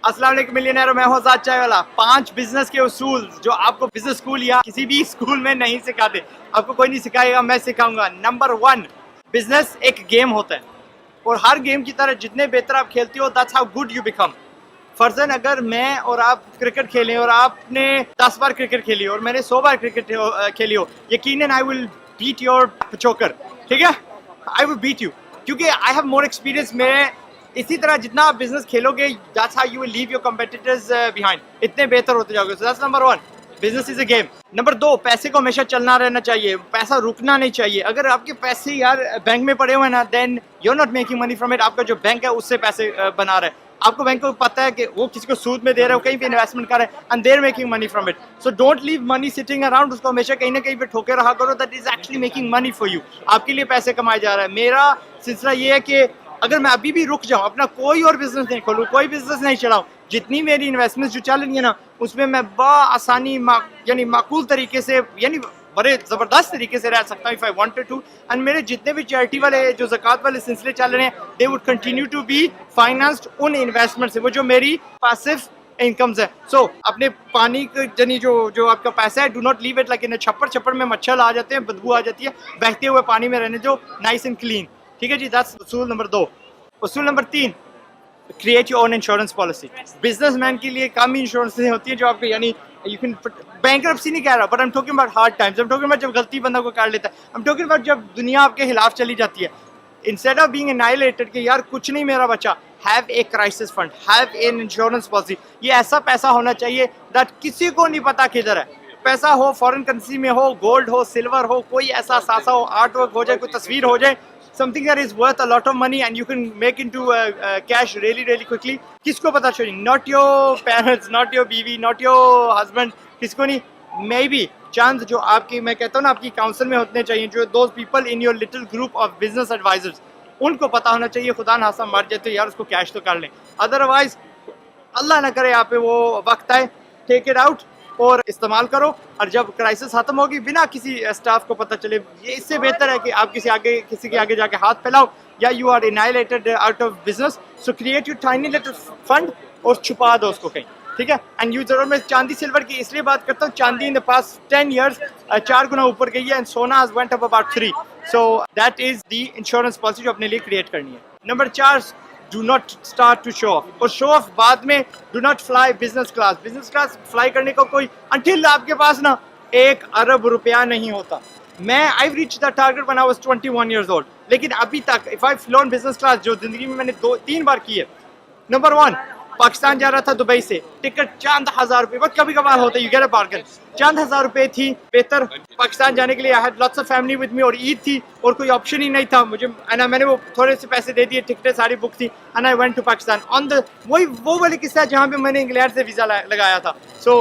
अस्सलाम वालेकुम मिलियनेयर, मैं हूं आजाद चाय वाला। 5 बिजनेस के उसूल जो आपको बिजनेस स्कूल या किसी भी स्कूल में नहीं सिखाते, आपको कोई नहीं सिखाएगा, मैं सिखाऊंगा। नंबर 1, बिजनेस एक गेम होता है और हर गेम की तरह जितने बेहतर आप खेलते हो that's how good you become. फर्जन अगर मैं और आप क्रिकेट खेलें और आपने 10 बार क्रिकेट खेली और मैंने 100 बार क्रिकेट खेली हो, यकीनन आई विल बीट योर चोकर, ठीक है, आई विल बीट यू, क्योंकि आई हैव मोर एक्सपीरियंस। मैं इसी तरह जितना आप बिजनेस खेलोगे that's how you will leave your competitors behind, इतने बेहतर होते जाओगे। So that's number 1, business is a game. Number 2, पैसे को हमेशा चलना रहना चाहिए, पैसा रुकना नहीं चाहिए। अगर आपके पैसे यार बैंक में पड़े हुए हैं ना, then you are not making money from it. आपका जो बैंक है उससे पैसे बना रहा है, आपको बैंक को पता है कि वो किसी को सूद में दे रहा है, वो कहीं पे इन्वेस्टमेंट कर रहा है and they are making money from it. So don't leave money sitting around, उसको हमेशा कहीं ना कहीं पे ठोके रहा करो, that is actually making money for you. आपके लिए पैसे कमाए जा रहा है। मेरा सिलसिला ये है कि अगर मैं अभी भी रुक जाऊं, अपना कोई और बिजनेस नहीं खोलूं, कोई बिजनेस नहीं चलाऊं, जितनी मेरी इन्वेस्टमेंट जो चल रही है ना, उसमें मैं आसानी यानी माकूल तरीके से, यानी बड़े ज़बरदस्त तरीके से रह सकता हूँ if I wanted to. And मेरे जितने भी चैरिटी वाले जो ज़कात वाले सिलसिले चल रहे हैं, they would continue to be financed उन इन्वेस्टमेंट से, वो जो मेरी पैसिव इनकम्स है। सो अपने पानी जनी जो आपका पैसा है, do not leave it like in छप्पर में मच्छर आ जाते हैं, बदबू आ जाती है, बहते हुए पानी में रहने जो नाइस एंड क्लीन, ठीक है जी। दैट्स उसूल नंबर 2। उसूल number 3, create your own insurance policy. Businessman के लिए कम इंश्योरेंस होती है जो आपको, यानी यू कैन, बैंकरप्सी नहीं कह रहा, but I am talking about hard times, I am talking about जब गलती बंदा को कर लेता है, आई एम टॉकिंग अबाउट जब दुनिया आपके खिलाफ चली जाती है। इंस्टेड ऑफ बीइंग एनाइलेटेड कि यार कुछ नहीं मेरा बचा, have a crisis fund, have an insurance policy. ये ऐसा पैसा होना चाहिए दैट किसी को नहीं पता किधर है। पैसा हो फॉरेन करेंसी में हो, गोल्ड हो, सिल्वर हो, कोई ऐसा सासा हो, आर्ट वर्क हो जाए, कोई तस्वीर हो जाए, something that is worth a lot of money and you can make into cash really quickly. किसको पता चली? Not your parents, not your बीवी, not your husband, किसको नहीं। Maybe चंद जो आपकी, मैं कहता हूँ ना, आपकी काउंसिल में होने चाहिए, जो those people in your little group of business advisors, उनको पता होना चाहिए खुदा ना खास्ता मर जाए तो यार उसको कैश तो कर लें, अदरवाइज अल्लाह ना करे यहाँ पे वो वक्त आए, टेक इट आउट और इस्तेमाल करो। और जब क्राइसिस खत्म होगी बिना किसी स्टाफ को पता चले, ये इससे बेहतर है कि आप किसी के आगे जाके हाथ फैलाओ या you are annihilated out of business. So create you tiny little fund और छुपा दो उसको कहीं, ठीक है। एंड यू जरूर, मैं चांदी सिल्वर की इसलिए बात करता हूँ, चांदी इन द पास्ट 10 years 4 गुना ऊपर गई है एंड सोना has went up about 3. So that is the insurance policy जो अपने लिए क्रिएट करनी है। Number 4, do not start to show off, और शो ऑफ बाद में। do not fly business class, business class fly करने को कोई, until आपके पास ना 1 अरब रुपया नहीं होता। मैं I've reached that target when I was 21 years old, लेकिन अभी तक if I've flown business class, जो जिंदगी में मैंने 2-3 बार की है। नंबर 1, पाकिस्तान जा रहा था दुबई से, टिकट चंद हजार रुपये, बस कभी कभार होता है, यू गेट अ बार्गेन, चंद हजार रुपये थी बेहतर पाकिस्तान जाने के लिए। I had lots of family with me और ईद थी और कोई ऑप्शन ही नहीं था मुझे, मैंने वो थोड़े से पैसे दे दिए, टिकटें सारी बुक थी and I went to Pakistan on the वो वाली किस्सा जहाँ पे मैंने इंग्लैंड से वीज़ा लगाया था। सो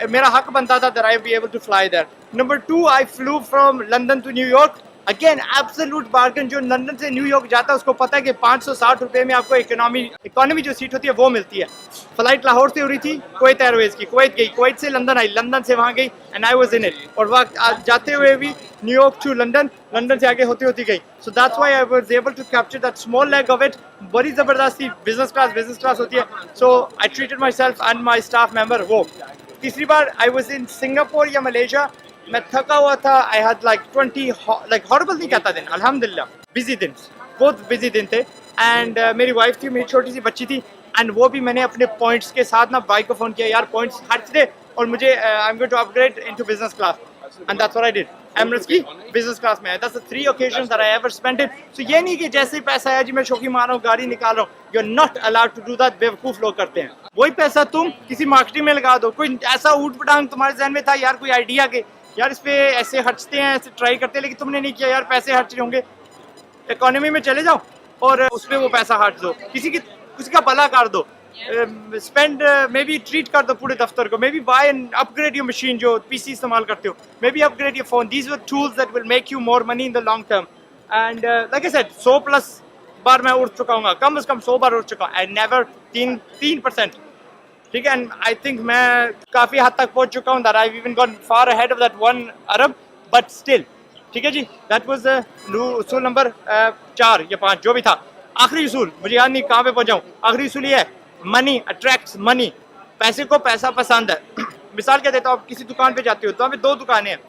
मेरा हक बनता था that I be able to fly there. Number 2, I flew from London to New York, again absolute bargain. जो लंदन से न्यूयॉर्क जाता है उसको पता है कि 560 रुपये में आपको इकोनॉमी जो सीट होती है वो मिलती है। फ्लाइट लाहौर से हो रही थी, कुवैत एयरवेज की, कुवैत गई, कुवैत से लंदन आई, लंदन से वहाँ गई and I was in it, और वहाँ जाते हुए भी न्यूयॉर्क टू लंदन, लंदन से आगे होती गई। So that's why I was able to capture that small leg of it. बड़ी ज़बरदस्ती बिजनेस क्लास होती है। So I treated myself and my staff member वो। तीसरी बार आई वाज इन सिंगापुर या मलेशिया, मैं थका हुआ था, I had like 20 like horrible नहीं कहता दिन, अल्हम्दुलिल्लाह बिजी दिन, बहुत बिजी दिन थे। एंड मेरी वाइफ थी, मेरी छोटी सी बच्ची थी, एंड वो भी मैंने अपने पॉइंट्स के साथ ना बाइक को फ़ोन किया, यार पॉइंट्स खर्च दे और मुझे I am going to upgrade into business class, and that's what I did. Emirates की बिजनेस क्लास में, दैट्स द 3 occasions that I ever spent it. So ये नहीं कि जैसे ही पैसा आया जी मैं शौकी मार रहा हूँ, गाड़ी निकाल रहा हूँ, you're not allowed to do that, बेवकूफ़ लोग करते हैं। वही पैसा तुम किसी मार्केटिंग में लगा दो, कोई ऐसा ऊट पटांग तुम्हारे जहन में था यार, कोई आइडिया के यार इस पे ऐसे खर्चते हैं, ऐसे ट्राई करते हैं, लेकिन तुमने नहीं किया, यार पैसे खर्च होंगे, इकोनॉमी में चले जाओ और उस पर वो पैसा खर्च दो, किसी का भला कर दो, स्पेंड मे बी ट्रीट कर दो पूरे दफ्तर को, maybe buy and upgrade your machine जो पीसी इस्तेमाल करते हो, maybe upgrade your phone. These were tools that will make you more money in the long term. And like I said, 100+ बार मैं उड़ चुका हूँ, कम से कम 100 बार उड़ चुका हूँ, आई नेवर 3%, ठीक है। एंड आई थिंक मैं काफ़ी हद तक पहुँच चुका हूँ, that I even gone far ahead of that 1 Arab, but still, ठीक है जी। दैट वाज उसूल नंबर 4 या 5 जो भी था। आखिरी उसूल मुझे याद नहीं कहाँ पे पहुँचाऊँ, आखिरी उसूल ये है, मनी अट्रैक्ट्स मनी, पैसे को पैसा पसंद है। मिसाल क्या देता हूँ, आप किसी दुकान पे जाते हो तो वहाँ पे दो दुकानें हैं,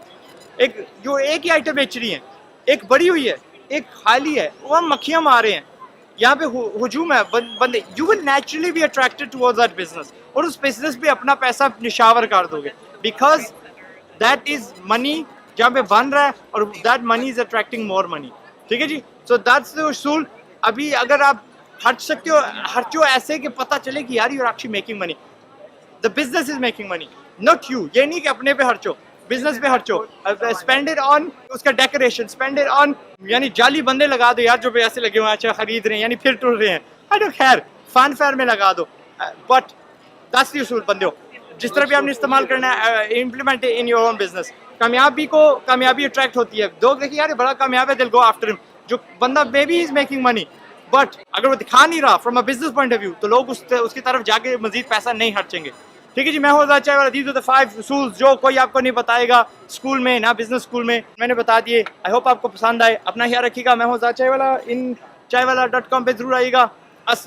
एक जो एक ही आइटम बेच रही हैं, एक बड़ी हुई है एक खाली है, वहाँ मक्खियाँ मार रहे हैं, यहाँ पे हुजूम है बंदे, you will naturally be attracted towards that business, और उस बिजनेस पे अपना पैसा निशावर कर दोगे, बिकॉज दैट इज मनी जहाँ पे बन रहा है, और that money is attracting more money. ठीक है जी, सो दैट्स द उसूल। अभी अगर आप खर्च सकते हो, खर्चो ऐसे कि पता चले कि यार you are actually making money, the business is making money, not you. ये नहीं कि अपने पे खर्चो, बिजनेस पे खर्चो, स्पेंड इट ऑन उसका डेकोरेशन, स्पेंड इट ऑन, यानी जाली बंदे लगा दो यार जो पैसे लगे हुए हैं, अच्छा खरीद रहे हैं यानी फिर टूट रहे हैं, I don't care, fun fair में लगा दो, बट दैट्स द उसूल बंदे हो। जिस तरह भी आपने इस्तेमाल करना है, implement in your own business. कामयाबी अट्रैक्ट होती है, लोग देखिए यार बड़ा कामयाब है, दिल गो आफ्टर हिम। जो बंदा may be is making money, but अगर वो दिखा नहीं रहा from a business point of view, तो लोग उसकी तरफ जाके मजीद पैसा नहीं खर्चेंगे। ठीक है जी, मैं हूँ आज़ाद चाय वाला। दीज आर द 5 उसूल्स जो कोई आपको नहीं बताएगा स्कूल में ना बिजनेस स्कूल में, मैंने बता दिए। आई होप आपको पसंद आए, अपना ख्याल रखिएगा। मैं हूँ आज़ाद चाय वाला, इन चायवाला.com पे जरूर आइएगा।